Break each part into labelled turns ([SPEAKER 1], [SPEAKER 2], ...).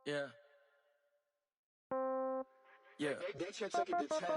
[SPEAKER 1] Yeah. Yeah.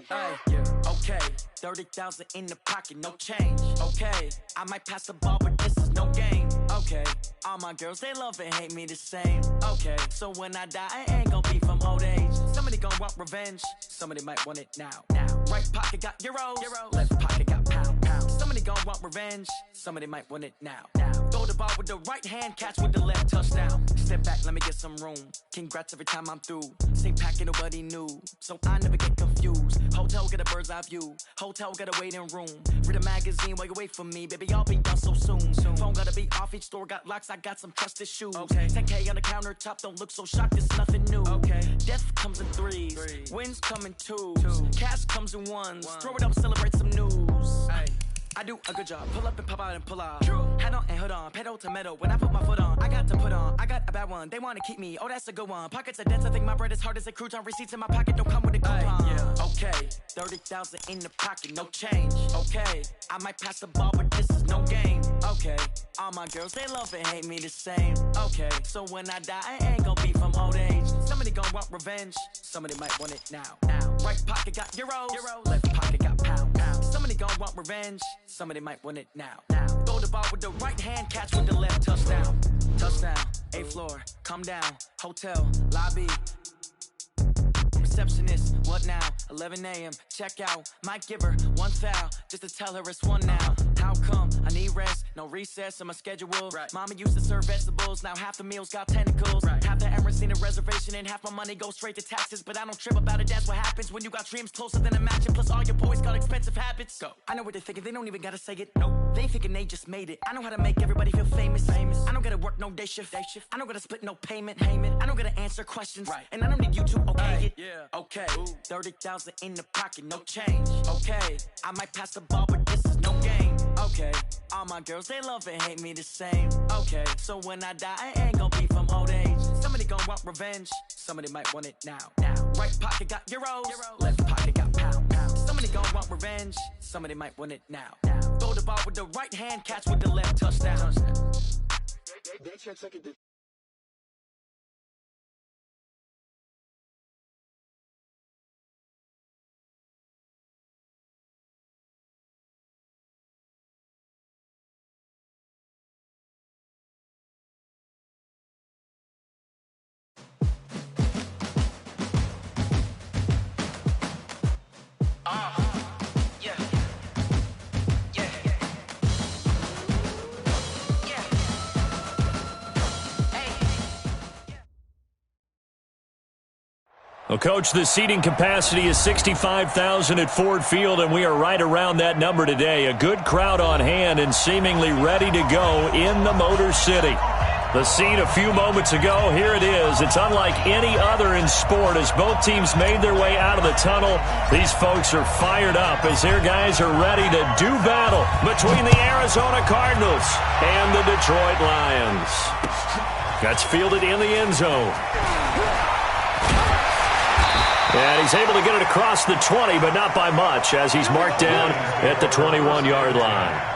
[SPEAKER 1] Hey, yeah. Okay. 30,000 in the pocket, no change. Okay. I might pass the ball, but this is no game. Okay. All my girls, they love and hate me the same. Okay. So when I die, I ain't gon' be from old age. Somebody gon' want revenge. Somebody might want it now. Right pocket got euros. Left pocket got pound. Somebody gon' want revenge. Somebody might want it now. Throw the ball with the right hand, catch with the left, touchdown. Step back, let me get some room. Congrats every time I'm through. Same packet, nobody knew. So I never get confused. Hotel get a bird's eye view. Hotel get a waiting room. Read a magazine while you wait for me. Baby, I'll be done so soon. Phone gotta be off, each store got locks. I got some trusted shoes. 10K on the countertop, don't look so shocked, it's nothing new. Death comes in threes. Wins come in twos. Cash comes in ones. Throw it up, celebrate some news. I do a good job. Pull up and pop out and pull out. Head on and hood on. Pedal to metal. When I put my foot on, I got to put on. I got a bad one. They want to keep me. Oh, that's a good one. Pockets are dense. I think my bread is hard as a crouton. Receipts in my pocket don't come with a coupon. Yeah. Okay. 30,000 in the pocket. No change. Okay. I might pass the ball, but this is no game. Okay. All my girls, they love and hate me the same. Okay. So when I die, I ain't gon' be from old age. Somebody gon' want revenge. Somebody might want it now. Right pocket got euros. Left pocket got pound. Somebody gon' want revenge. Somebody might want it now. Throw the ball with the right hand, catch with the left, touchdown. Touchdown, 8th floor, come down. Hotel, lobby. Receptionist, what now? 11 a.m., check out. Might give her one foul, just to tell her it's one now. How come? I need rest, no recess in my schedule. Mama used to serve vegetables, now half the meals got tentacles. Half the Emirates need a reservation and half my money goes straight to taxes. But I don't trip about it, that's what happens when you got dreams closer than a match. And plus all your boys got expensive habits. Go. I know what they're thinking, they don't even gotta say it. Nope. They thinking they just made it. I know how to make everybody feel famous. I don't gotta work no day shift. I don't gotta split no payment. I don't gotta answer questions. And I don't need you to okay it. Okay, 30,000 in the pocket, no change. Okay, I might pass the ball, but this is no game. Okay, all my girls, they love and hate me the same. Okay, so when I die, I ain't gon' be from old age. Somebody gon' want revenge. Somebody might want it now. Right pocket got euros. Left pocket got pound. Somebody gon' want revenge. Somebody might want it now. Throw the ball with the right hand, catch with the left, touchdown.
[SPEAKER 2] Well, Coach, the seating capacity is 65,000 at Ford Field, and we are right around that number today. A good crowd on hand and seemingly ready to go in the Motor City. The scene a few moments ago, here it is. It's unlike any other in sport as both teams made their way out of the tunnel. These folks are fired up as their guys are ready to do battle between the Arizona Cardinals and the Detroit Lions. That's fielded in the end zone. And he's able to get it across the 20, but not by much, as he's marked down at the 21-yard line.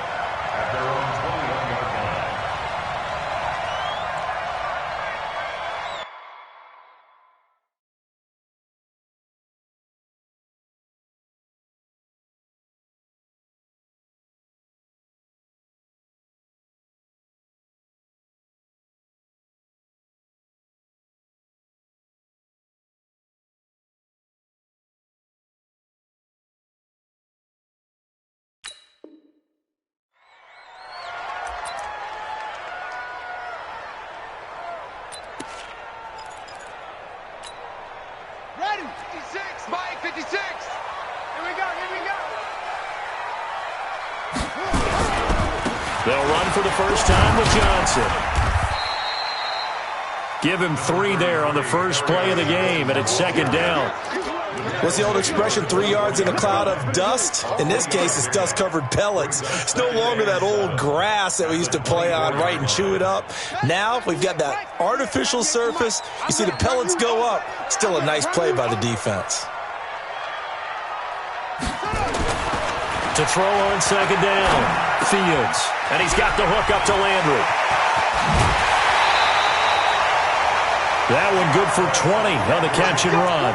[SPEAKER 3] Mike 56. Here we go.
[SPEAKER 2] They'll run for the first time with Johnson. Give him 3 there on the first play of the game, and it's second down.
[SPEAKER 4] What's the old expression, 3 yards in a cloud of dust? In this case, it's dust-covered pellets. It's no longer that old grass that we used to play on, right, and chew it up. Now we've got that artificial surface. You see the pellets go up. Still a nice play by the defense.
[SPEAKER 2] To throw on second down, Fields. And he's got the hook up to Landry. That one good for 20 on the catch and run.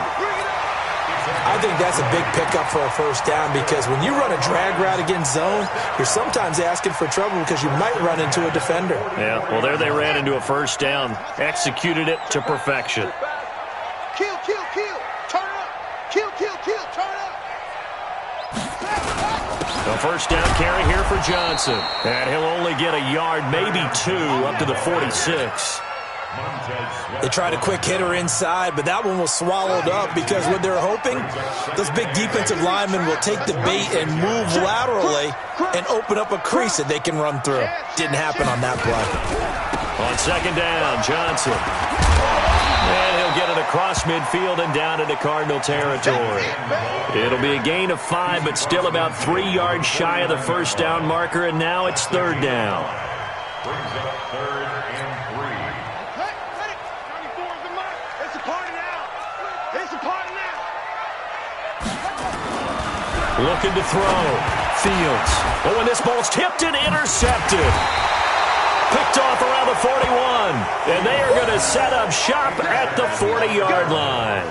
[SPEAKER 4] I think that's a big pickup for a first down because when you run a drag route against zone, you're sometimes asking for trouble because you might run into a defender.
[SPEAKER 2] Yeah, well, there they ran into a first down. Executed it to perfection.
[SPEAKER 3] Kill, kill, kill. Turn up. Kill, kill, kill. Turn up.
[SPEAKER 2] The first down carry here for Johnson. And he'll only get a yard, maybe 2, up to the 46.
[SPEAKER 4] They tried a quick hitter inside, but that one was swallowed up because what they're hoping, those big defensive linemen will take the bait and move laterally and open up a crease that they can run through. Didn't happen on that play.
[SPEAKER 2] On second down, Johnson. And he'll get it across midfield and down into Cardinal territory. It'll be a gain of 5, but still about 3 yards shy of the first down marker, and now it's third down.
[SPEAKER 5] Brings up third and 3.
[SPEAKER 3] It's a party now. It's a party now.
[SPEAKER 2] Looking to throw. Fields. Oh, and this ball's tipped and intercepted. Picked off around the 41. And they are going to set up shop at the 40-yard line.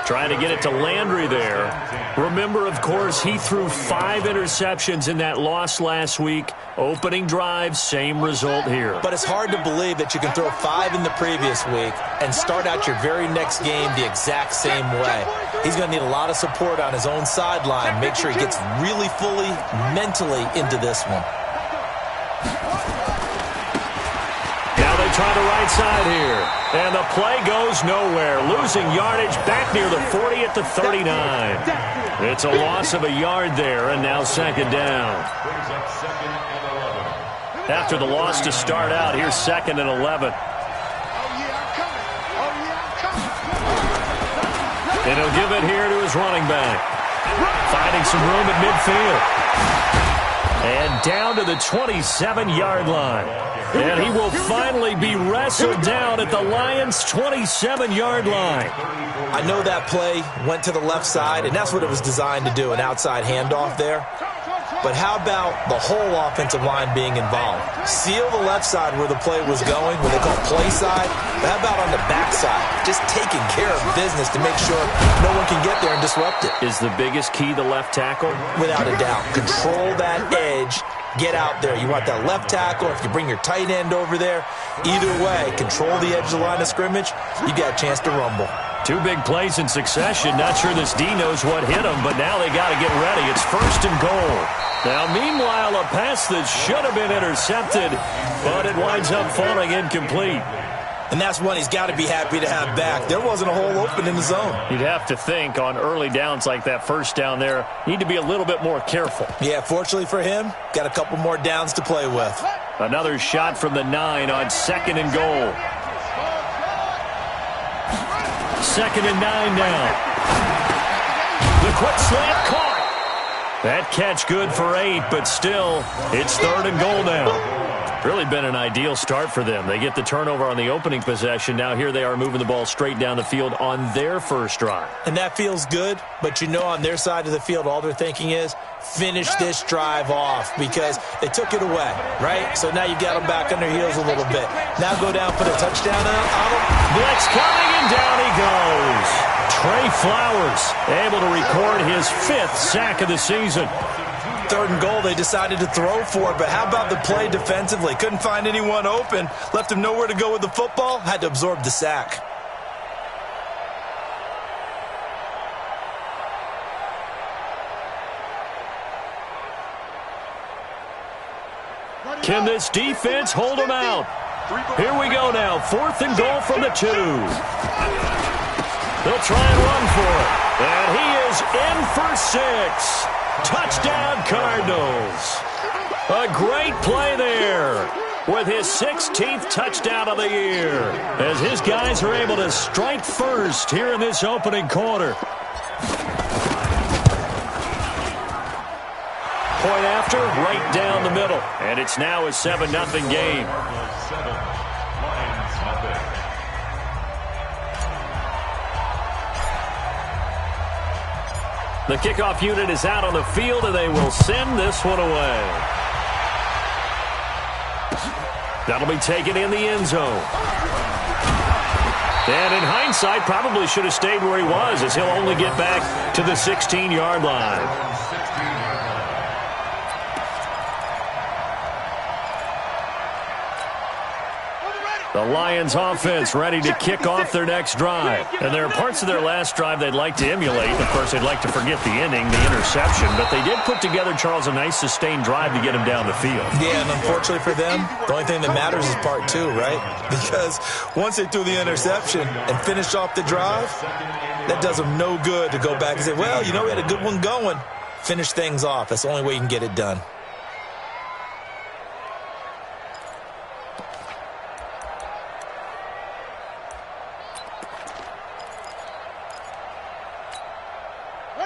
[SPEAKER 2] Trying to get it to Landry there. Remember, of course, he threw 5 interceptions in that loss last week. Opening drive, same result here.
[SPEAKER 4] But it's hard to believe that you can throw 5 in the previous week and start out your very next game the exact same way. He's going to need a lot of support on his own sideline. Make sure he gets really fully mentally into this one.
[SPEAKER 2] Now they try the right side here. And the play goes nowhere. Losing yardage back near the 40 at the 39. It's a loss of a yard there, and now second down.
[SPEAKER 5] Brings up second and 11.
[SPEAKER 2] After the loss to start out, here's second and 11.
[SPEAKER 3] Oh, yeah, I'm coming. Oh, yeah, I'm coming.
[SPEAKER 2] And he'll give it here to his running back. Finding some room at midfield. And down to the 27-yard line. And he will finally be wrestled down at the Lions' 27-yard line.
[SPEAKER 4] I know that play went to the left side, and that's what it was designed to do, an outside handoff there. But how about the whole offensive line being involved? Seal the left side where the play was going, what they call play side. But how about on the back side? Just taking care of business to make sure no one can get there and disrupt it.
[SPEAKER 2] Is the biggest key the left tackle?
[SPEAKER 4] Without a doubt. Control that edge. Get out there. You want that left tackle. If you bring your tight end over there, either way, control the edge of the line of scrimmage, you got a chance to rumble.
[SPEAKER 2] 2 big plays in succession. Not sure this D knows what hit him, but now they got to get ready. It's first and goal. Now, meanwhile, a pass that should have been intercepted, but it winds up falling incomplete.
[SPEAKER 4] And that's one he's got to be happy to have back. There wasn't a hole open in the zone.
[SPEAKER 2] You'd have to think on early downs like that first down there, need to be a little bit more careful.
[SPEAKER 4] Yeah, fortunately for him, got a couple more downs to play with.
[SPEAKER 2] Another shot from the 9 on second and goal. Second and 9 now. The quick slant caught. That catch good for 8, but still, it's third and goal now. Really been an ideal start for them. They get the turnover on the opening possession. Now here they are moving the ball straight down the field on their first drive.
[SPEAKER 4] And that feels good, but you know on their side of the field, all they're thinking is, finish this drive off because they took it away, right? So now you've got them back on their heels a little bit. Now go down, put a touchdown on them.
[SPEAKER 2] Blitz coming, and down he goes. Trey Flowers able to record his 5th sack of the season.
[SPEAKER 4] Third and goal, they decided to throw for it, but how about the play defensively? Couldn't find anyone open, left him nowhere to go with the football, had to absorb the sack.
[SPEAKER 2] Can this defense hold them out? Here we go now, 4th and goal from the 2. They'll try and run for it, and he is in for 6. Touchdown, Cardinals. A great play there. with his 16th touchdown of the year, as his guys are able to strike first here in this opening quarter. Point after, right down the middle. And it's now a 7-0 game. The kickoff unit is out on the field, and they will send this one away. That'll be taken in the end zone. And in hindsight, probably should have stayed where he was, as he'll only get back to the 16-yard line. The Lions offense ready to kick off their next drive. And there are parts of their last drive they'd like to emulate. Of course, they'd like to forget the ending, the interception. But they did put together, Charles, a nice sustained drive to get him down the field. Yeah, and unfortunately for them, the only thing that matters is part two, right? Because once they threw the interception and finished off the drive, that does them no good to go back and say, well, you know, we had a good one going. Finish things off. That's the only way you can get it done.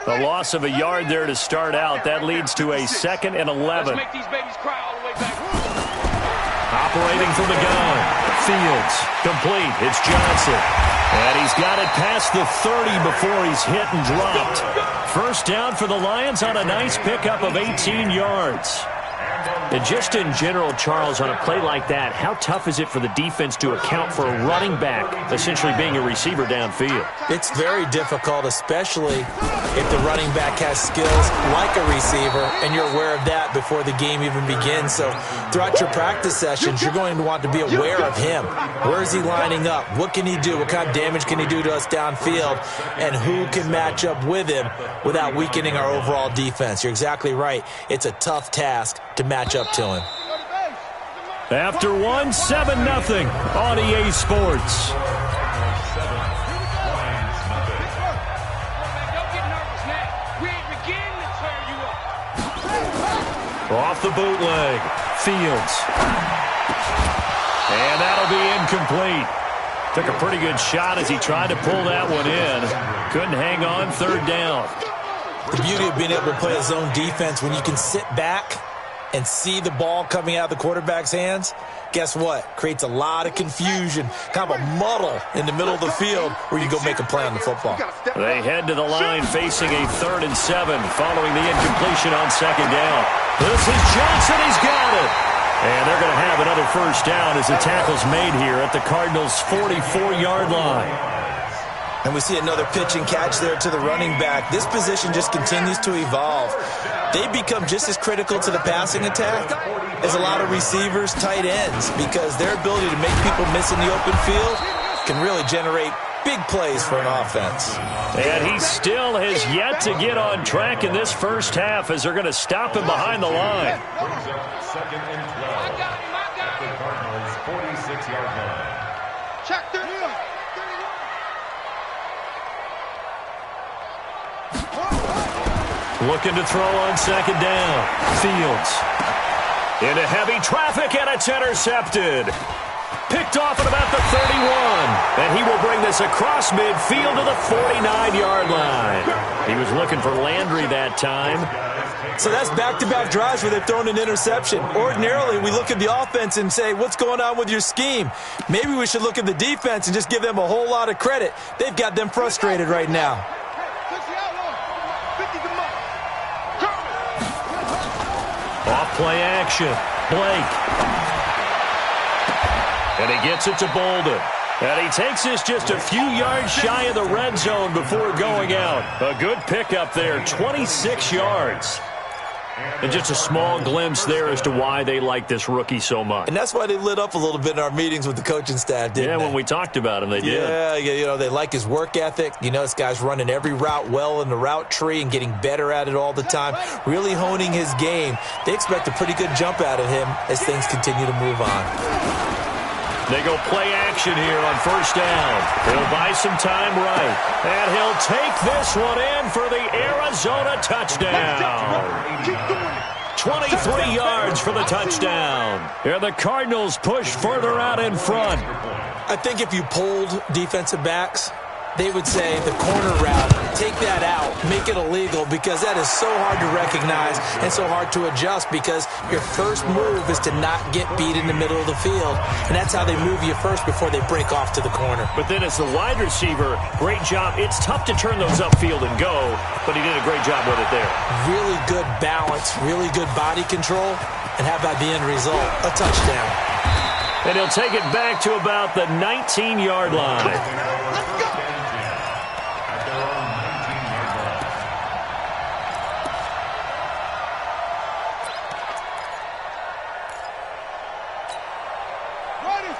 [SPEAKER 2] The loss of a yard there to start out. That leads to a 2nd and 11.
[SPEAKER 3] Let's make these babies cry all the way back.
[SPEAKER 2] Operating from the gun. Fields. Complete. It's Johnson. And he's got it past the 30 before he's hit and dropped. First down for the Lions on a nice pickup of 18 yards. And just in general, Charles, on a play like that, how tough is it for the defense to account for a running back essentially being a receiver downfield? It's very difficult, especially if the running back has skills like a receiver, and you're aware of that before the game even begins. So throughout your practice sessions, you're going to want to be aware of him. Where is he lining up? What can he do? What kind of damage can he do to us downfield? And who can match up with him without weakening our overall defense? You're exactly right. It's a tough task to match up to him. After 1, 7-0 on EA Sports. Off the bootleg. Fields. And that'll be incomplete. Took a pretty good shot as he tried to pull that one in. Couldn't hang on, 3rd down. The beauty of being able to play a zone defense when you can sit back and see the ball coming out of the quarterback's hands, guess what? Creates a lot of confusion, kind of a muddle in the middle of the field where you go make a play on the football. They head to the line facing a 3rd and 7 following the incompletion on 2nd down. This is Johnson. He's got it. And they're going to have another first down as the tackle's made here at the Cardinals' 44-yard line. And we see another pitch and catch there to the running back. This position just continues to evolve. They become just as critical to the passing attack as a lot of receivers, tight ends, because their ability to make people miss in the open field can really generate big plays for an offense. And he still has yet to get on track in this first half as they're going to stop him behind the line.
[SPEAKER 5] 2nd and 12. The Cardinals' 46-yard line.
[SPEAKER 3] Check the
[SPEAKER 2] Looking to throw on 2nd down. Fields. Into heavy traffic, and it's intercepted. Picked off at about the 31. And he will bring this across midfield to the 49-yard line. He was looking for Landry that time. So that's back-to-back drives where they've thrown an interception. Ordinarily, we look at the offense and say, what's going on with your scheme? Maybe we should look at the defense and just give them a whole lot of credit. They've got them frustrated right now. Off play action. Blake. And he gets it to Bolden. And he takes this just a few yards shy of the red zone before going out. A good pickup there, 26 yards. And just a small glimpse there as to why they like this rookie so much. And that's why they lit up a little bit in our meetings with the coaching staff, didn't they? Yeah, when we talked about him, they did. Yeah, you know, they like his work ethic. You know, this guy's running every route well in the route tree and getting better at it all the time, really honing his game. They expect a pretty good jump out of him as things continue to move on. They go play action here on 1st down. He'll buy some time right. And he'll take this one in for the Arizona touchdown. 23 yards for the touchdown. Here the Cardinals push further out in front.
[SPEAKER 4] I think if you polled defensive backs, they would say the corner route, take that out, make it illegal, because that is so hard to recognize and so hard to adjust, because your first move is to not get beat in the middle of the field, and that's how they move you first before they break off to the corner.
[SPEAKER 2] But then as the wide receiver, great job. It's tough to turn those upfield and go, but he did a great job with it there.
[SPEAKER 4] Really good balance, really good body control, and how about the end result? A touchdown.
[SPEAKER 2] And he'll take it back to about the 19-yard line.
[SPEAKER 3] Let's go.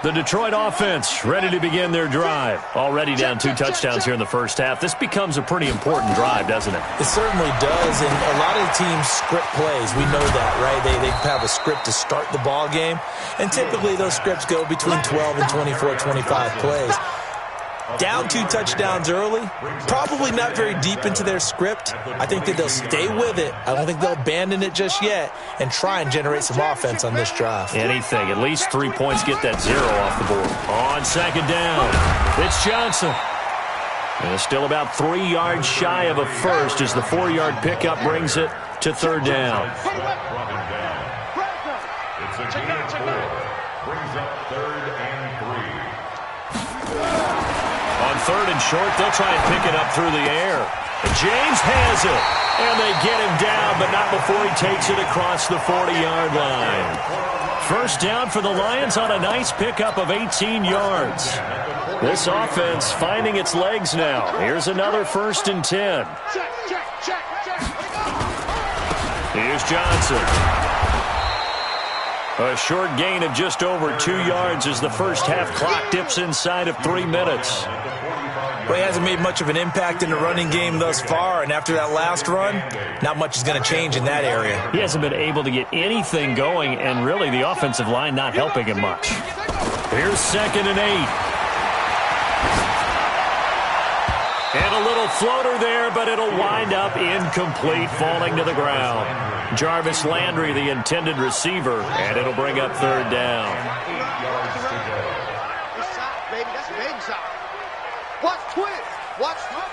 [SPEAKER 2] The Detroit offense ready to begin their drive. Already down 2 touchdowns here in the first half. This becomes a pretty important drive, doesn't it?
[SPEAKER 4] It certainly does, and a lot of teams script plays. We know that, right? They have a script to start the ball game, and typically those scripts go between 12 and 24, 25 plays. Down 2 touchdowns early, probably not very deep into their script. I think that they'll stay with it. I don't think they'll abandon it just yet and try and generate some offense on this drive.
[SPEAKER 2] Anything. At least 3 points, get that 0 off the board. On second down, it's Johnson. And it's still about 3 yards shy of a first as the 4-yard pickup brings it to third down.
[SPEAKER 5] It's a gain of 4. Brings up 3rd and 3.
[SPEAKER 2] On third and short, they'll try and pick it up through the air. And James has it. And they get him down, but not before he takes it across the 40-yard line. First down for the Lions on a nice pickup of 18 yards. This offense finding its legs now. Here's another 1st and 10. Here's Johnson. A short gain of just over 2 yards as the first half clock dips inside of 3 minutes.
[SPEAKER 4] Well, he hasn't made much of an impact in the running game thus far, and after that last run, not much is going to change in that area.
[SPEAKER 2] He hasn't been able to get anything going, and really the offensive line not helping him much. Here's 2nd and 8. And a little floater there, but it'll wind up incomplete, falling to the ground. Jarvis Landry, the intended receiver, and it'll bring up third down.
[SPEAKER 3] Watch twist. Watch number.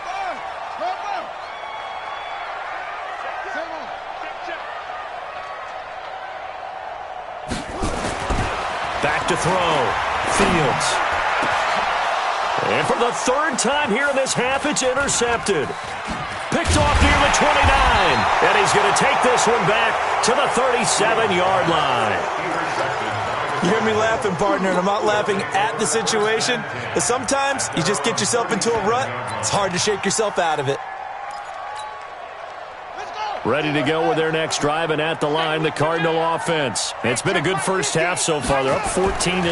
[SPEAKER 2] Back to throw. Fields. And for the 3rd time here in this half, it's intercepted. Picked off near the 29. And he's going to take this one back to the 37-yard line.
[SPEAKER 4] You hear me laughing, partner, and I'm not laughing at the situation. But sometimes you just get yourself into a rut. It's hard to shake yourself out of it.
[SPEAKER 2] Ready to go with their next drive, and at the line, the Cardinal offense. It's been a good first half so far. They're up 14-0.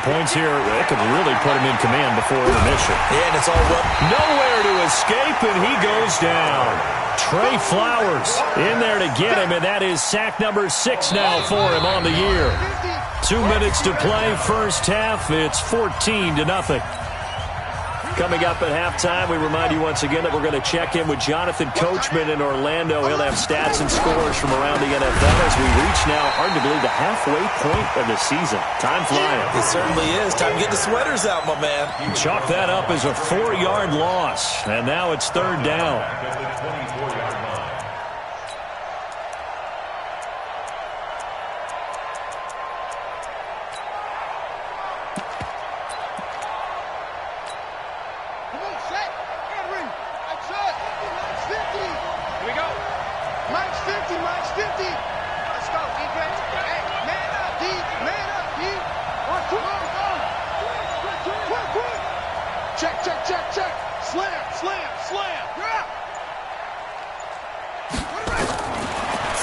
[SPEAKER 2] Points here, they could really put him in command before intermission.
[SPEAKER 4] Yeah, and it's all well.
[SPEAKER 2] Nowhere to escape, and he goes down. Trey Flowers in there to get him, and that is sack number 6 now for him on the year. 2 minutes to play, first half. It's 14-0. Coming up at halftime, we remind you once again that we're going to check in with Jonathan Coachman in Orlando. He'll have stats and scores from around the NFL as we reach now, hard to believe, the halfway point of the season. Time flying.
[SPEAKER 4] It certainly is. Time to get the sweaters out, my man.
[SPEAKER 2] Chalk that up as a 4-yard loss, and now it's third down.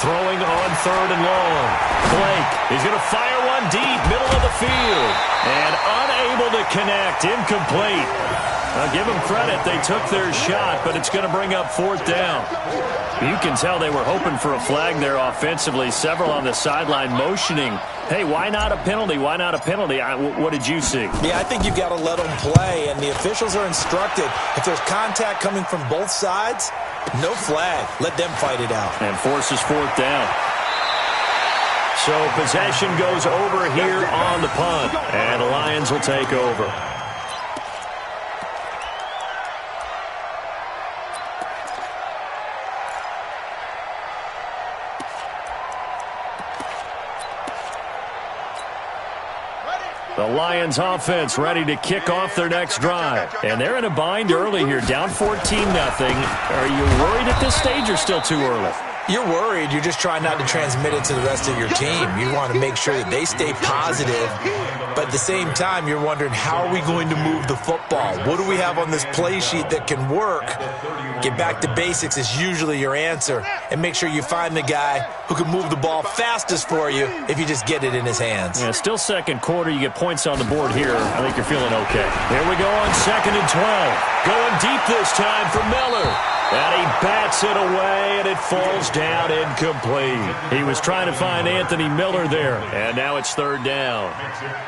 [SPEAKER 2] Throwing on 3rd and long. Blake, he's going to fire one deep, middle of the field. And unable to connect, incomplete. I'll give them credit, they took their shot, but it's going to bring up 4th down. You can tell they were hoping for a flag there offensively. Several on the sideline motioning, hey, why not a penalty? Why not a penalty? What did you see?
[SPEAKER 4] Yeah, I think you've got to let them play, and the officials are instructed. If there's contact coming from both sides, no flag. Let them fight it out.
[SPEAKER 2] And forces 4th down. So possession goes over here on the punt, and the Lions will take over. The Lions offense ready to kick off their next drive. And they're in a bind early here, down 14-0. Are you worried at this stage or still too early?
[SPEAKER 4] You're worried. You're just trying not to transmit it to the rest of your team. You want to make sure that they stay positive. But at the same time, you're wondering, how are we going to move the football? What do we have on this play sheet that can work? Get back to basics is usually your answer. And make sure you find the guy who can move the ball fastest for you if you just get it in his hands.
[SPEAKER 2] Yeah, still second quarter. You get points on the board here. I think you're feeling okay. Here we go on 2nd and 12. Going deep this time for Miller. And he bats it away, and it falls down incomplete. He was trying to find Anthony Miller there, and now it's 3rd down.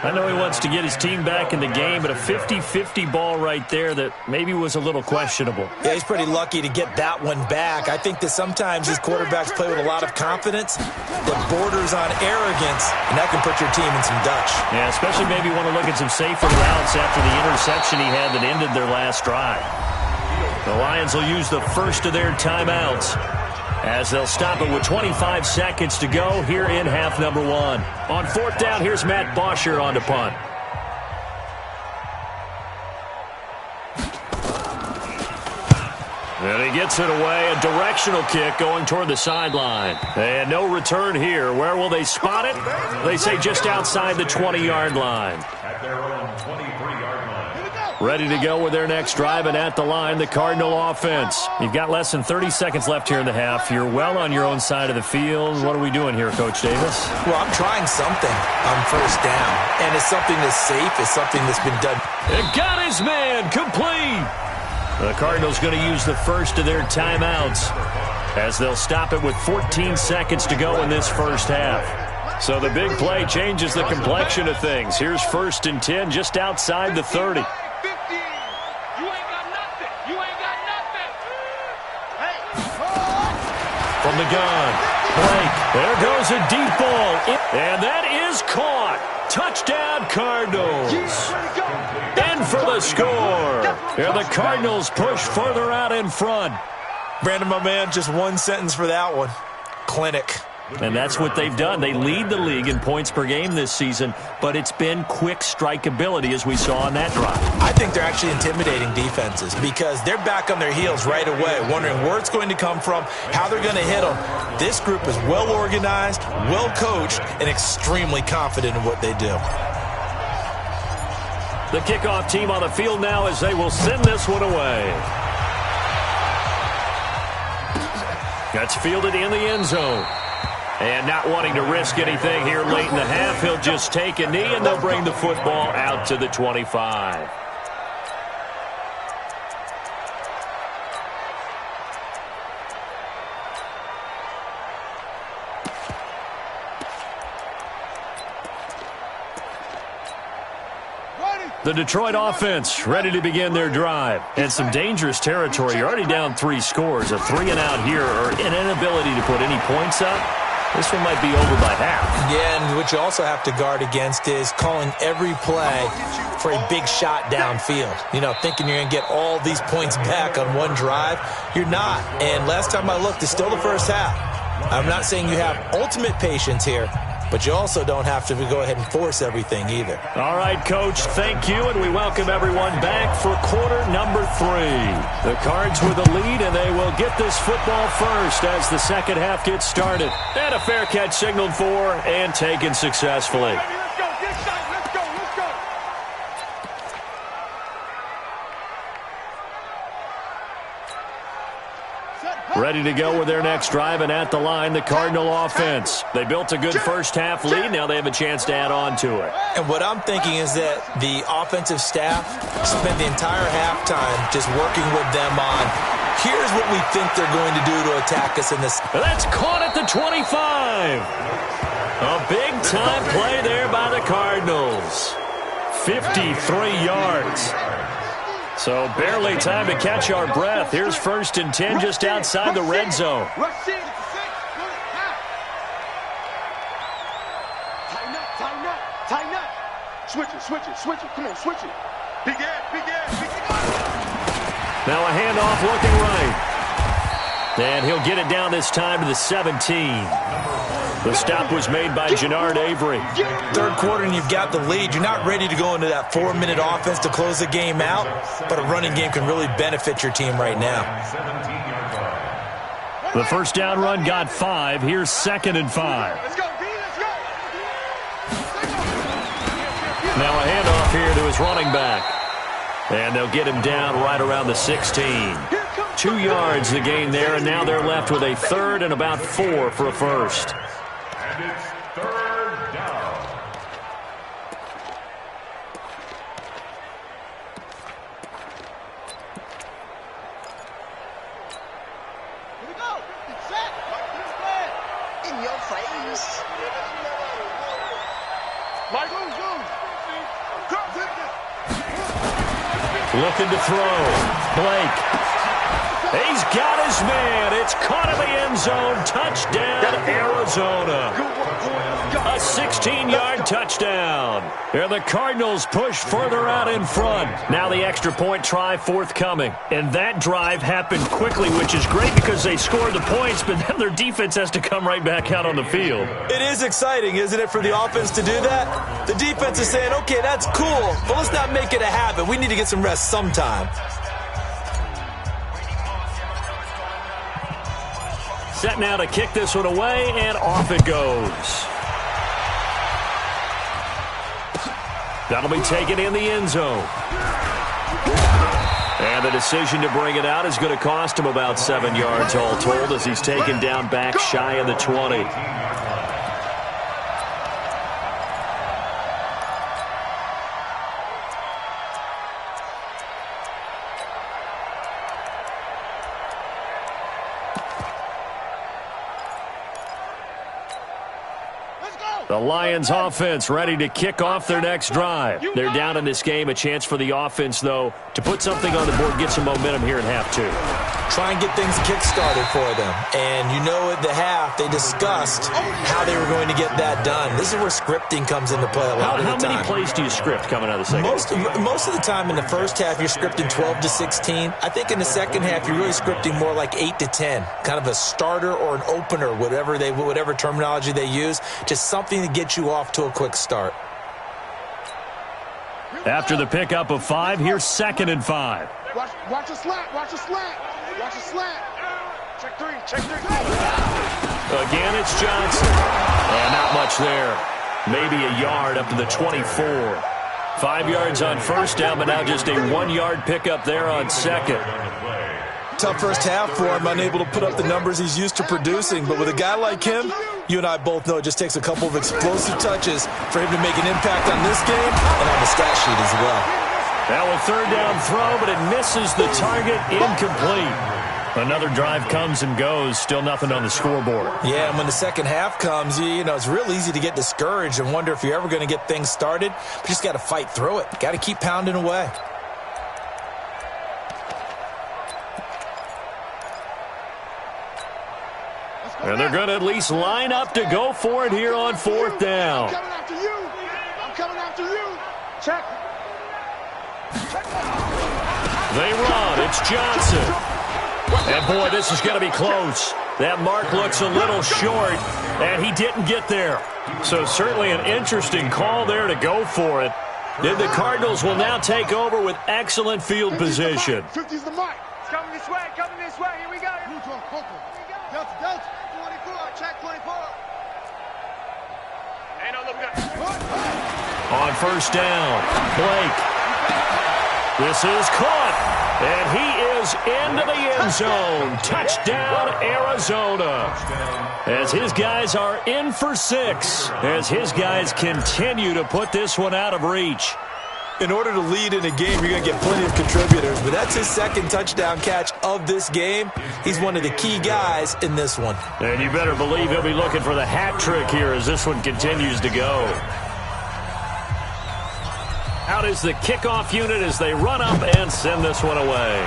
[SPEAKER 2] I know he wants to get his team back in the game, but a 50-50 ball right there that maybe was a little questionable.
[SPEAKER 4] Yeah, he's pretty lucky to get that one back. I think that sometimes these quarterbacks play with a lot of confidence that borders on arrogance, and that can put your team in some Dutch.
[SPEAKER 2] Yeah, especially maybe want to look at some safer routes after the interception he had that ended their last drive. The Lions will use the first of their timeouts as they'll stop it with 25 seconds to go here in half number 1. On 4th down, here's Matt Bosher on the punt. And he gets it away, a directional kick going toward the sideline. And no return here. Where will they spot it? They say just outside the 20-yard line.
[SPEAKER 5] At their own 23-yard line.
[SPEAKER 2] Ready to go with their next drive, and at the line, the Cardinal offense. You've got less than 30 seconds left here in the half. You're well on your own side of the field. What are we doing here, Coach Davis?
[SPEAKER 4] Well, I'm trying something on 1st down, and it's something that's safe. It's something that's been done.
[SPEAKER 2] It got his man complete. The Cardinals going to use the first of their timeouts as they'll stop it with 14 seconds to go in this first half. So the big play changes the complexion of things. Here's 1st and 10 just outside the 30. From the gun, Blake, there goes a deep ball, and that is caught. Touchdown, Cardinals. In for the score. And the Cardinals push further out in front.
[SPEAKER 4] Brandon, my man, just one sentence for that one. Clinic.
[SPEAKER 2] And that's what they've done. They lead the league in points per game this season, but it's been quick strikeability as we saw on that drive.
[SPEAKER 4] I think they're actually intimidating defenses because they're back on their heels right away, wondering where it's going to come from, how they're going to hit them. This group is well organized, well coached, and extremely confident in what they do.
[SPEAKER 2] The kickoff team on the field now as they will send this one away. That's fielded in the end zone. And not wanting to risk anything here late in the half, he'll just take a knee, and they'll bring the football out to the 25. The Detroit offense ready to begin their drive. And some dangerous territory. You're already down 3 scores. A 3-and-out here, or an inability to put any points up. This one might be over by half.
[SPEAKER 4] Yeah, and what you also have to guard against is calling every play for a big shot downfield. You know, thinking you're going to get all these points back on one drive. You're not. And last time I looked, it's still the first half. I'm not saying you have ultimate patience here, but you also don't have to go ahead and force everything either.
[SPEAKER 2] All right, Coach, thank you, and we welcome everyone back for quarter number 3. The Cards with the lead, and they will get this football first as the second half gets started. And a fair catch signaled for and taken successfully. Ready to go with their next drive, and at the line, the Cardinal offense. They built a good first half lead. Now they have a chance to add on to it.
[SPEAKER 4] And what I'm thinking is that the offensive staff spent the entire halftime just working with them on, here's what we think they're going to do to attack us in this.
[SPEAKER 2] That's caught at the 25. A big-time play there by the Cardinals. 53 yards. So barely time to catch our breath. Here's 1st and 10 just outside the red zone.
[SPEAKER 3] Switch it. Come on, switch it. Big ass.
[SPEAKER 2] Now a handoff looking right. And he'll get it down this time to the 17. The stop was made by Jannard Avery.
[SPEAKER 4] Third quarter and you've got the lead. You're not ready to go into that 4-minute offense to close the game out, but a running game can really benefit your team right now.
[SPEAKER 2] The first down run got 5. Here's 2nd and 5.
[SPEAKER 3] Let's go, B, let's go.
[SPEAKER 2] Now a handoff here to his running back. And they'll get him down right around the 16. 2 yards the gain there, and now they're left with a 3rd and about 4 for a first.
[SPEAKER 5] And it's 3rd down.
[SPEAKER 3] Here we go. Set. In your face. Michael,
[SPEAKER 2] Looking to throw. Blake. He's got his man. It's caught in the end zone. Touchdown, Arizona. A 16-yard touchdown. And the Cardinals push further out in front. Now the extra point try forthcoming. And that drive happened quickly, which is great because they scored the points, but then their defense has to come right back out on the field.
[SPEAKER 4] It is exciting, isn't it, for the offense to do that? The defense is saying, okay, that's cool, but let's not make it a habit. We need to get some rest sometime.
[SPEAKER 2] Set now to kick this one away, and off it goes. That'll be taken in the end zone. And the decision to bring it out is going to cost him about 7 yards all told as he's taken down back shy of the 20. The Lions offense ready to kick off their next drive. They're down in this game. A chance for the offense, though, to put something on the board, get some momentum here in half 2.
[SPEAKER 4] Try and get things kick-started for them. And you know at the half, they discussed how they were going to get that done. This is where scripting comes into play a lot of the time.
[SPEAKER 2] How many plays do you script coming out of the second half?
[SPEAKER 4] Most of the time in the first half, you're scripting 12 to 16. I think in the second half, you're really scripting more like 8 to 10. Kind of a starter or an opener, whatever terminology they use. Just something to get you off to a quick start.
[SPEAKER 2] After the pickup of 5, here's 2nd and 5.
[SPEAKER 3] Watch a slant. Check three.
[SPEAKER 2] Again, it's Johnson. And not much there. Maybe a yard up to the 24. 5 yards on first down, but now just a 1-yard pickup there on second.
[SPEAKER 4] Tough first half for him, unable to put up the numbers he's used to producing. But with a guy like him, you and I both know it just takes a couple of explosive touches for him to make an impact on this game and on the stat sheet as well.
[SPEAKER 2] Now a 3rd down throw, but it misses the target, incomplete. Another drive comes and goes, still nothing on the scoreboard.
[SPEAKER 4] Yeah, and when the second half comes, you know, it's real easy to get discouraged and wonder if you're ever going to get things started. But you just got to fight through it. Got to keep pounding away.
[SPEAKER 2] And they're going to at least line up to go for it here on 4th down.
[SPEAKER 3] I'm coming after you. Check.
[SPEAKER 2] They run. It's Johnson. And, boy, this is going to be close. That mark looks a little short, and he didn't get there. So certainly an interesting call there to go for it. Then the Cardinals will now take over with excellent field position.
[SPEAKER 3] 50's the mark. It's coming this way. Here we go. Delta. 24. Check 24. Ain't no looking good.
[SPEAKER 2] On first down, Blake. This is caught. And he is into the end zone. Touchdown, Arizona. As his guys are in for 6. As his guys continue to put this one out of reach.
[SPEAKER 4] In order to lead in a game, you're going to get plenty of contributors. But that's his 2nd touchdown catch of this game. He's one of the key guys in this one.
[SPEAKER 2] And you better believe he'll be looking for the hat trick here as this one continues to go. Out is the kickoff unit as they run up and send this one away.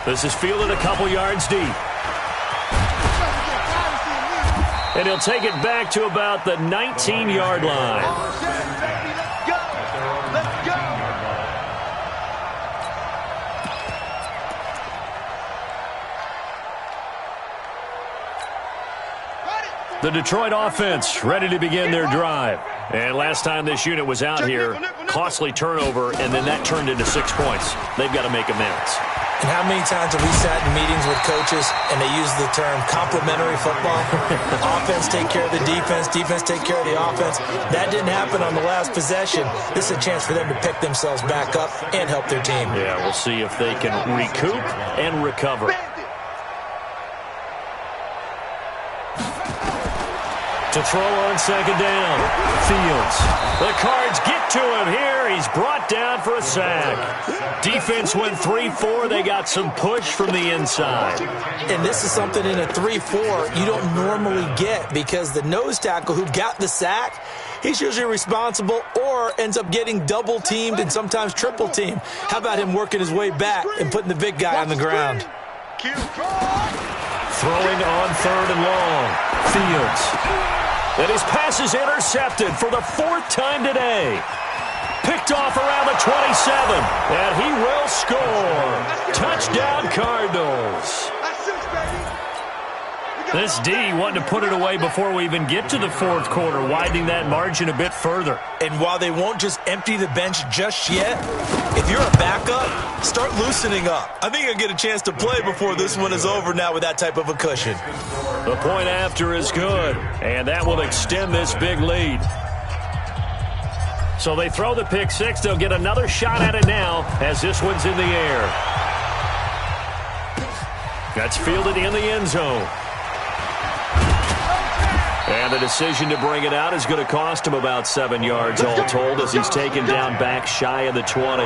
[SPEAKER 2] This is fielded a couple yards deep. And he'll take it back to about the 19-yard line.
[SPEAKER 3] Let's go. Let's go.
[SPEAKER 2] The Detroit offense ready to begin their drive. And last time this unit was out here, costly turnover, and then that turned into 6 points. They've got to make amends.
[SPEAKER 4] And how many times have we sat in meetings with coaches and they use the term complementary football? Offense take care of the defense, defense take care of the offense. That didn't happen on the last possession. This is a chance for them to pick themselves back up and help their team.
[SPEAKER 2] Yeah, we'll see if they can recoup and recover. To throw on second down. Fields. The Cards get to him here. He's brought down for a sack. Defense went 3-4. They got some push from the inside.
[SPEAKER 4] And this is something in a 3-4 you don't normally get because the nose tackle who got the sack, he's usually responsible or ends up getting double-teamed and sometimes triple-teamed. How about him working his way back and putting the big guy on the ground?
[SPEAKER 2] Throwing on third and long. Fields. And his pass is intercepted for the 4th time today. Picked off around the 27. And he will score. Touchdown, Cardinals. This D wanting to put it away before we even get to the 4th quarter, widening that margin a bit further.
[SPEAKER 4] And while they won't just empty the bench just yet, if you're a backup, start loosening up. I think you'll get a chance to play before this one is over now with that type of a cushion.
[SPEAKER 2] The point after is good, and that will extend this big lead. So they throw the pick six. They'll get another shot at it now as this one's in the air. That's fielded in the end zone. And the decision to bring it out is going to cost him about 7 yards all told as he's taken down back shy of the 20.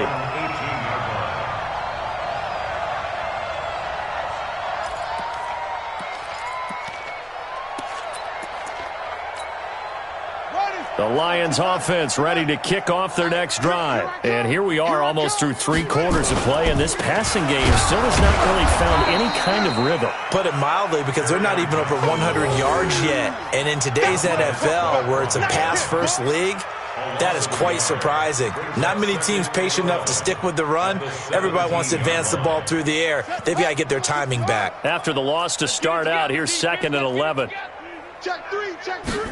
[SPEAKER 2] The Lions offense ready to kick off their next drive. And here we are almost through 3 quarters of play, and this passing game still has not really found any kind of rhythm.
[SPEAKER 4] Put it mildly, because they're not even over 100 yards yet. And in today's NFL, where it's a pass-first league, that is quite surprising. Not many teams patient enough to stick with the run. Everybody wants to advance the ball through the air. They've got to get their timing back.
[SPEAKER 2] After the loss to start out, here's 2nd and 11.
[SPEAKER 3] Check three, check three.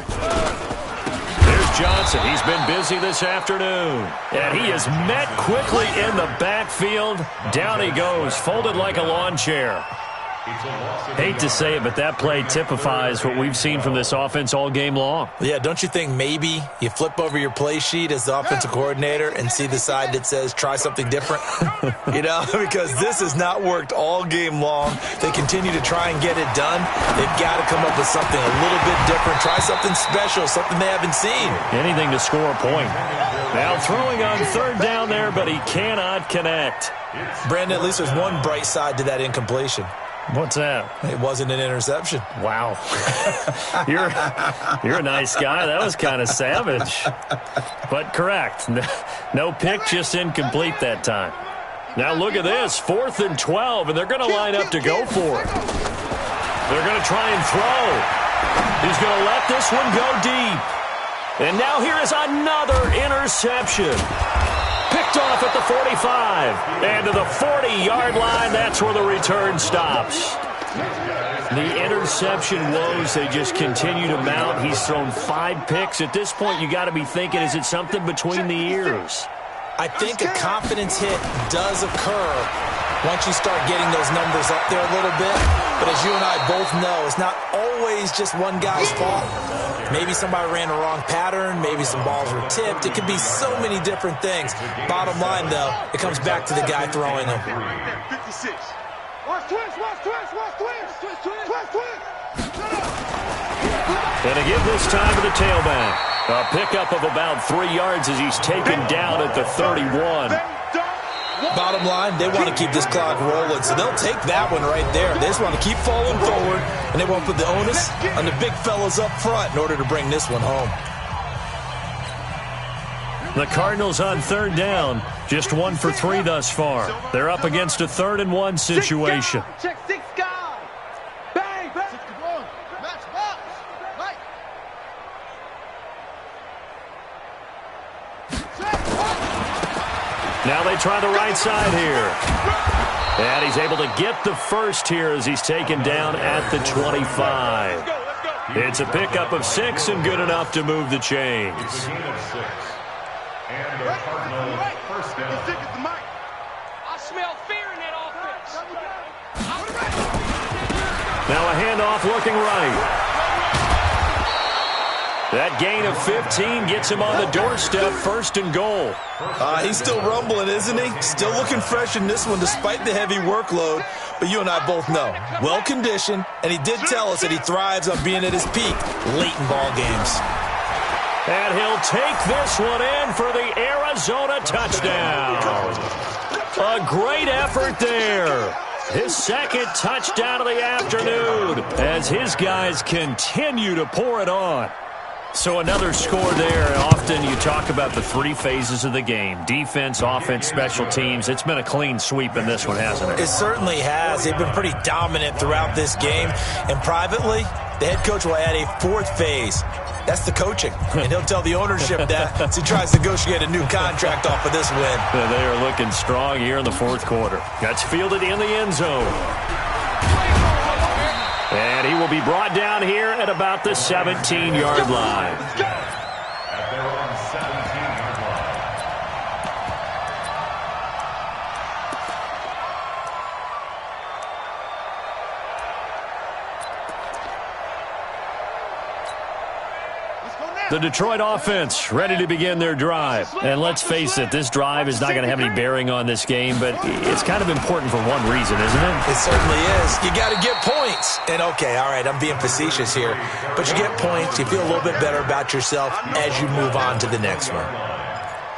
[SPEAKER 2] There's Johnson. He's been busy this afternoon. And he is met quickly in the backfield. Down he goes, folded like a lawn chair. Hate to say it, but that play typifies what we've seen from this offense all game long.
[SPEAKER 4] Yeah, don't you think maybe you flip over your play sheet as the offensive coordinator and see the side that says try something different? You know, because this has not worked all game long. They continue to try and get it done. They've got to come up with something a little bit different. Try something special, something they haven't seen.
[SPEAKER 2] Anything to score a point. Now throwing on 3rd down there, but he cannot connect.
[SPEAKER 4] Brandon, at least there's one bright side to that incompletion.
[SPEAKER 2] What's that?
[SPEAKER 4] It wasn't an interception.
[SPEAKER 2] Wow. You're a nice guy. That was kind of savage. But correct. No pick, just incomplete that time. Now look at this. 4th and 12, and they're going to line up to go for it. They're going to try and throw. He's going to let this one go deep. And now here is another interception. Picked off at the 45. And to the 40-yard line, that's where the return stops. The interception woes, they just continue to mount. He's thrown 5 picks. At this point, you got to be thinking, is it something between the ears?
[SPEAKER 4] I think a confidence hit does occur once you start getting those numbers up there a little bit. But as you and I both know, it's not always just one guy's fault. Maybe somebody ran a wrong pattern. Maybe some balls were tipped. It could be so many different things. Bottom line, though, it comes back to the guy throwing them.
[SPEAKER 3] 56. Watch twist, watch twist, watch twist. Twist, twist.
[SPEAKER 2] And to give this time to the tailback. A pickup of about 3 yards as he's taken down at the 31.
[SPEAKER 4] Bottom line, they want to keep this clock rolling, so they'll take that one right there. They just want to keep falling forward, and they won't put the onus on the big fellas up front in order to bring this one home.
[SPEAKER 2] The Cardinals on 3rd down, just 1 for 3 thus far. They're up against a 3rd and 1 situation.
[SPEAKER 3] Check 6 guys. Bang, bang. Match box. Right.
[SPEAKER 2] Now they try the right side here. And he's able to get the first here as he's taken down at the 25. It's a pickup of 6 and good enough to move the chains.
[SPEAKER 5] It's a gain of 6. And the Cardinals first down.
[SPEAKER 3] I smell fear in that offense.
[SPEAKER 2] Now a handoff looking right. That gain of 15 gets him on the doorstep, 1st and goal.
[SPEAKER 4] He's still rumbling, isn't he? Still looking fresh in this one despite the heavy workload. But you and I both know, well-conditioned, and he did tell us that he thrives on being at his peak late in ball games.
[SPEAKER 2] And he'll take this one in for the Arizona touchdown. A great effort there. His 2nd touchdown of the afternoon as his guys continue to pour it on. So another score there. Often you talk about the 3 phases of the game. Defense, offense, special teams. It's been a clean sweep in this one, hasn't it?
[SPEAKER 4] It certainly has. They've been pretty dominant throughout this game. And privately, the head coach will add a 4th phase. That's the coaching. And he'll tell the ownership that as he tries to negotiate a new contract off of this win.
[SPEAKER 2] They are looking strong here in the 4th quarter. That's fielded in the end zone. And he will be brought down here at about the 17-yard line.
[SPEAKER 5] At their own 17-yard line.
[SPEAKER 2] The Detroit offense ready to begin their drive. And let's face it, this drive is not going to have any bearing on this game, but it's kind of important for one reason, isn't it?
[SPEAKER 4] It certainly is. You got to get points. And okay, all right, I'm being facetious here, but you get points, you feel a little bit better about yourself as you move on to the next one.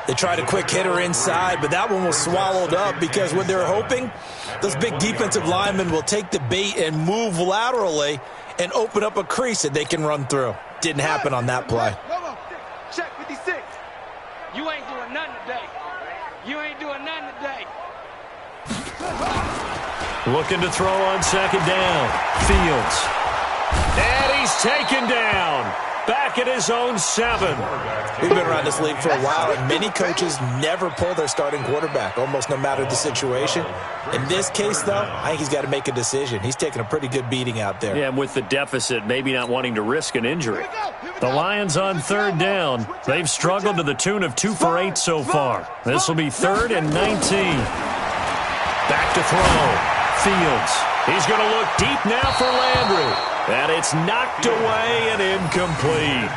[SPEAKER 4] They tried a quick hitter inside, but that one was swallowed up because what they're hoping, those big defensive linemen will take the bait and move laterally and open up a crease that they can run through. Didn't happen on that play.
[SPEAKER 3] Check 56. You ain't doing nothing today. You ain't doing nothing today.
[SPEAKER 2] Looking to throw on 2nd down. Fields. And he's taken down. Back at his own 7.
[SPEAKER 4] We've been around this league for a while, and many coaches never pull their starting quarterback, almost no matter the situation. In this case, though, I think he's got to make a decision. He's taking a pretty good beating out there.
[SPEAKER 2] Yeah, and with the deficit, maybe not wanting to risk an injury. The Lions on 3rd down. They've struggled to the tune of 2 for 8 so far. This will be 3rd and 19. Back to throw. Fields. He's going to look deep now for Landry. And it's knocked away and incomplete.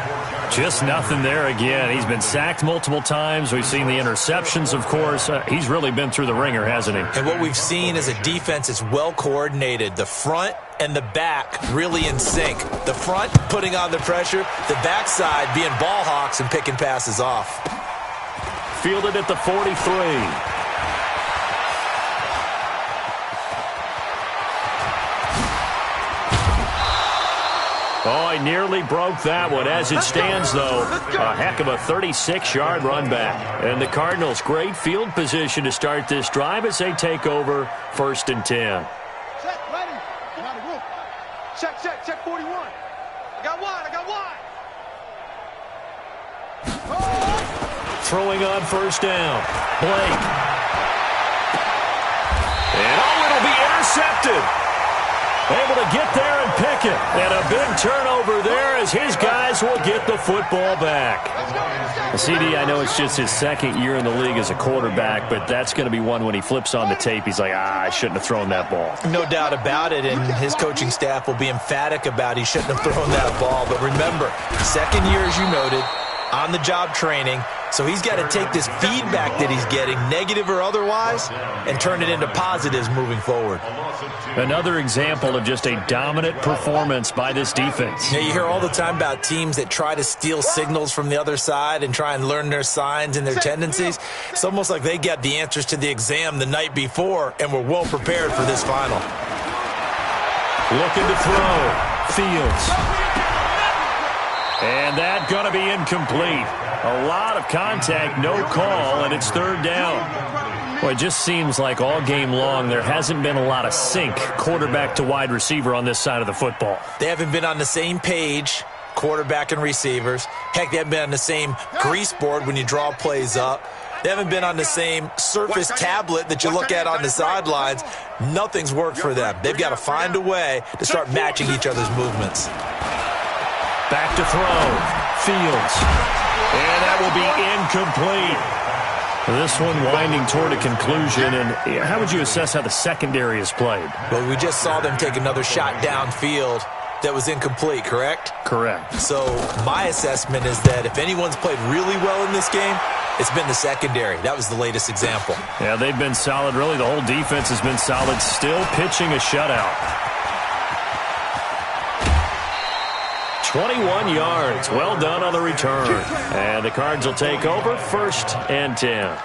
[SPEAKER 2] Just nothing there again. He's been sacked multiple times. We've seen the interceptions, of course. He's really been through the ringer, hasn't he?
[SPEAKER 4] And what we've seen is a defense that's well coordinated. The front and the back really in sync. The front putting on the pressure. The backside being ball hawks and picking passes off.
[SPEAKER 2] Fielded at the 43. Oh, he nearly broke that one. As it stands, though, a heck of a 36-yard run back. And the Cardinals, great field position to start this drive as they take over 1st and 10.
[SPEAKER 3] Check, ready. Check 41. I got one.
[SPEAKER 2] Throwing on 1st down. Blake. And it'll be intercepted. Able to get there and pick it. And a big turnover there as his guys will get the football back. CD, I know it's just his 2nd year in the league as a quarterback, but that's going to be one when he flips on the tape. He's like, I shouldn't have thrown that ball.
[SPEAKER 4] No doubt about it, and his coaching staff will be emphatic about he shouldn't have thrown that ball. But remember, 2nd year, as you noted, on-the-job training. So he's got to take this feedback that he's getting, negative or otherwise, and turn it into positives moving forward.
[SPEAKER 2] Another example of just a dominant performance by this defense.
[SPEAKER 4] Yeah, you hear all the time about teams that try to steal signals from the other side and try and learn their signs and their tendencies. It's almost like they got the answers to the exam the night before and were well prepared for this final.
[SPEAKER 2] Looking to throw. Fields. And that going to be incomplete. A lot of contact, no call, and it's 3rd down. Well, it just seems like all game long there hasn't been a lot of sync quarterback to wide receiver on this side of the football.
[SPEAKER 4] They haven't been on the same page, quarterback and receivers. Heck, they haven't been on the same grease board when you draw plays up. They haven't been on the same Surface tablet that you look at on the sidelines. Nothing's worked for them. They've got to find a way to start matching each other's movements.
[SPEAKER 2] Back to throw. Fields. And that will be incomplete. This one winding toward a conclusion. And how would you assess how the secondary is played?
[SPEAKER 4] Well, we just saw them take another shot downfield that was incomplete, correct?
[SPEAKER 2] Correct.
[SPEAKER 4] So my assessment is that if anyone's played really well in this game, it's been the secondary. That was the latest example.
[SPEAKER 2] Yeah, they've been solid. Really, the whole defense has been solid. Still pitching a shutout. 21 yards. Well done on the return. And the Cards will take over 1st and 10.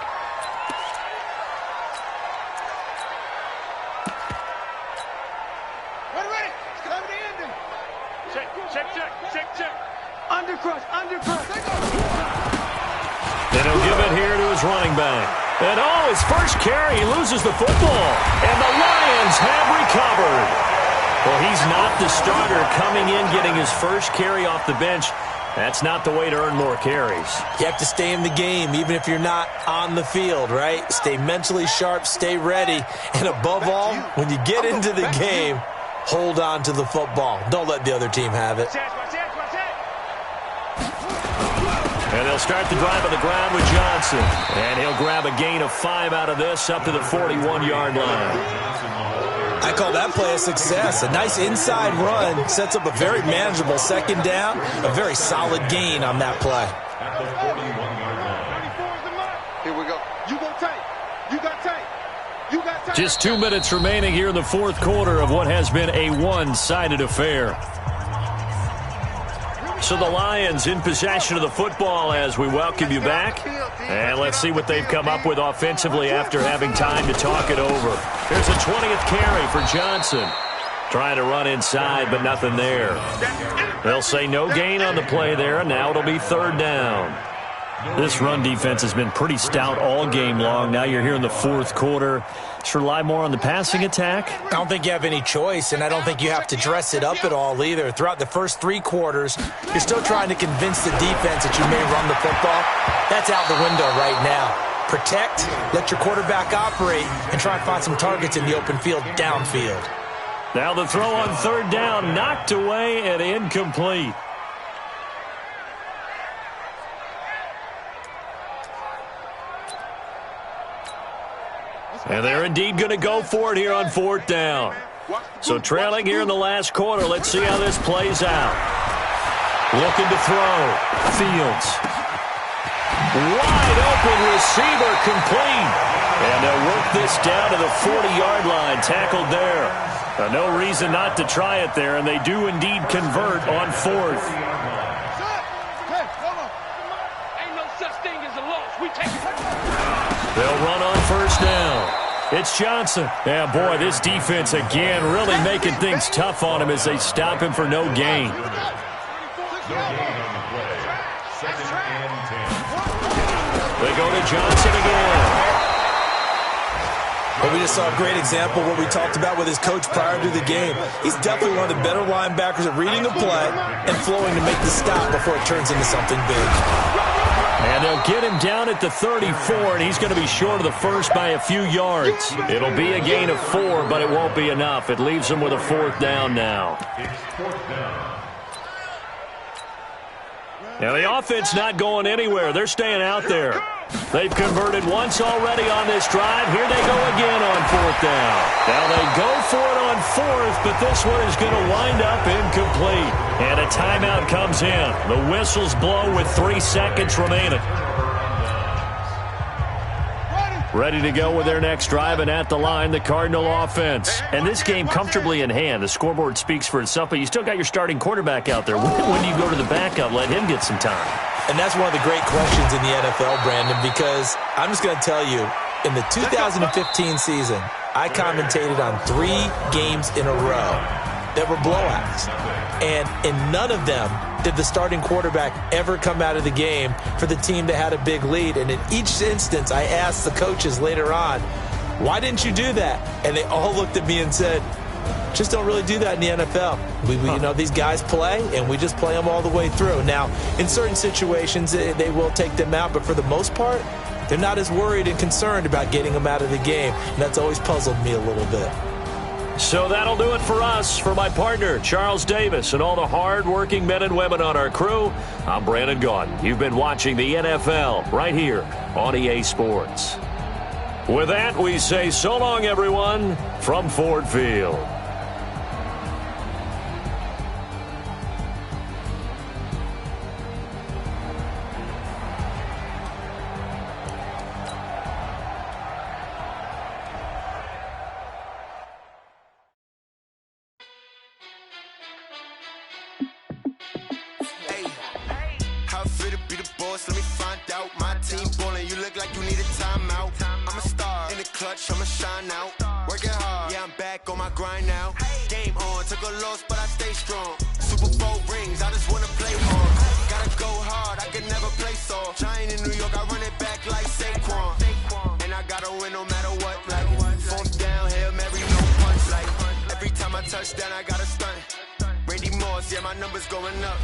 [SPEAKER 3] And
[SPEAKER 2] he'll give it here to his running back. And his first carry, he loses the football. And the Lions have recovered. Well, he's not the starter coming in, getting his first carry off the bench. That's not the way to earn more carries.
[SPEAKER 4] You have to stay in the game, even if you're not on the field, right? Stay mentally sharp, stay ready. And above all, when you get into the game, hold on to the football. Don't let the other team have it.
[SPEAKER 2] And they'll start the drive on the ground with Johnson. And he'll grab a gain of 5 out of this up to the 41-yard line.
[SPEAKER 4] I call that play a success. A nice inside run sets up a very manageable second down. A very solid gain on that play.
[SPEAKER 3] Here we go. You go tight. You got tight. You got tight.
[SPEAKER 2] Just 2 minutes remaining here in the 4th quarter of what has been a one-sided affair. So the Lions in possession of the football as we welcome you back. And let's see what they've come up with offensively after having time to talk it over. Here's a 20th carry for Johnson. Trying to run inside, but nothing there. They'll say no gain on the play there, and now it'll be 3rd down. This run defense has been pretty stout all game long. Now you're here in the 4th quarter. Should rely more on the passing attack?
[SPEAKER 4] I don't think you have any choice, and I don't think you have to dress it up at all either. Throughout the first 3 quarters, you're still trying to convince the defense that you may run the football. That's out the window right now. Protect, let your quarterback operate, and try and find some targets in the open field downfield.
[SPEAKER 2] Now the throw on 3rd down, knocked away and incomplete. And they're indeed going to go for it here on 4th down. So trailing here in the last quarter. Let's see how this plays out. Looking to throw. Fields. Wide open receiver complete. And they'll work this down to the 40-yard line. Tackled there. No reason not to try it there, and they do indeed convert on 4th. They'll run on 1st down. It's Johnson. Yeah, boy, this defense again really making things tough on him as they stop him for no gain. They go to Johnson again.
[SPEAKER 4] Well, we just saw a great example of what we talked about with his coach prior to the game. He's definitely one of the better linebackers at reading a play and flowing to make the stop before it turns into something big.
[SPEAKER 2] And they'll get him down at the 34, and he's going to be short of the first by a few yards. It'll be a gain of 4, but it won't be enough. It leaves him with a 4th down now. Now the offense not going anywhere. They're staying out there. They've converted once already on this drive. Here they go again on 4th down. Now they go for it on 4th, but this one is going to wind up incomplete. And a timeout comes in. The whistles blow with 3 seconds remaining. Ready to go with their next drive, and at the line, the Cardinal offense. And this game comfortably in hand. The scoreboard speaks for itself, but you still got your starting quarterback out there. When do you go to the backup, let him get some time?
[SPEAKER 4] And that's one of the great questions in the NFL, Brandon, because I'm just going to tell you, in the 2015 season, I commentated on 3 games in a row that were blowouts. And in none of them did the starting quarterback ever come out of the game for the team that had a big lead. And in each instance, I asked the coaches later on, why didn't you do that? And they all looked at me and said, just don't really do that in the NFL. You know, these guys play, and we just play them all the way through. Now, in certain situations, they will take them out, but for the most part, they're not as worried and concerned about getting him out of the game, and that's always puzzled me a little bit.
[SPEAKER 2] So that'll do it for us. For my partner, Charles Davis, and all the hard-working men and women on our crew, I'm Brandon Gaudin. You've been watching the NFL right here on EA Sports. With that, we say so long, everyone, from Ford Field.
[SPEAKER 6] I'ma shine out, working hard, yeah, I'm back on my grind now. Game on, took a loss, but I stay strong. Super Bowl rings, I just wanna play hard. Gotta go hard, I can never play soft. Giant in New York, I run it back like Saquon. And I gotta win no matter what, like fourth down, Hail Mary, no punch. Like every time I touch down, I gotta stunt. Randy Moss, yeah, my numbers going up.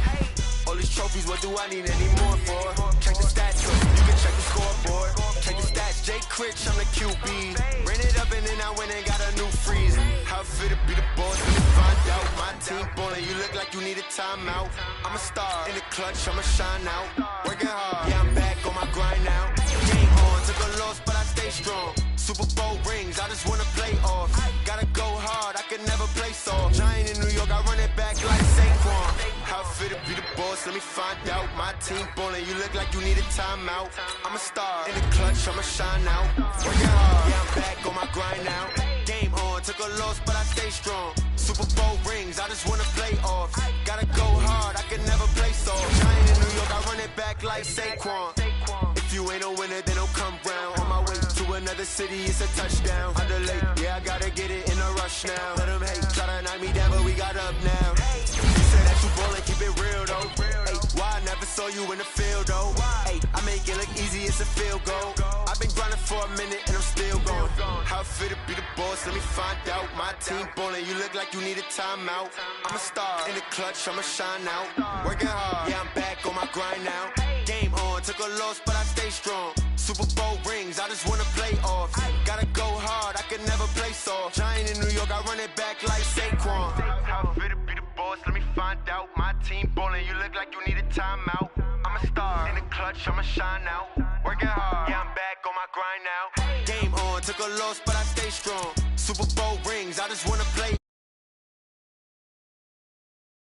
[SPEAKER 6] All these trophies, what do I need any more for? Check the stats, so you can check the scoreboard. Check the stats, Jay Critch, I'm the QB. Ran it up and then I went and got a new freeze. How fit to be the boss, let me find out. My team ballin', you look like you need a timeout. I'm a star, in the clutch, I'ma shine out. Working hard, yeah, I'm back on my grind now. Game on, took a loss, but I stay strong. Super Bowl rings, I just wanna play off. Gotta go hard, I can never play soft. Giant in New York, I run it back like Saquon. How fit to be the boss, let me find out. My team ballin', you look like you need a timeout. I'm a star, in the clutch, I'ma shine out. Working hard, yeah, I'm back on my grind now. Game on, took a loss, but I stay strong. Super Bowl rings, I just wanna play off. Gotta go hard, I can never play soft. Giant in New York, I run it back like Saquon. If you ain't a winner, then don't come round. On my way to another city, it's a touchdown. Under late, yeah, I gotta get it in a rush now. Let them hate, try to knock me down, but we got up now. You said that you ballin', keep it real though. Hey, why I never saw you in the field though? Hey, I make it look easy, it's a field goal. I've been grinding for a minute and I'm still going. How fit to be the boss, let me find out. My team ballin', you look like you need a timeout. I'm a star, in the clutch, I'ma shine out. Working hard, yeah, I'm back on my grind now. Game on, took a loss, but I stay strong. Super Bowl rings, I just wanna play off. Gotta go hard, I can never play soft. Giant in New York, I run it back like Saquon. How fit to be the boss, let me find out. My team ballin', you look like you need a timeout. I'm a star, in the clutch, I'ma shine out. Working hard, yeah, I'm back on my grind now. Game on, took a loss, but I stay strong. Super Bowl rings, I just wanna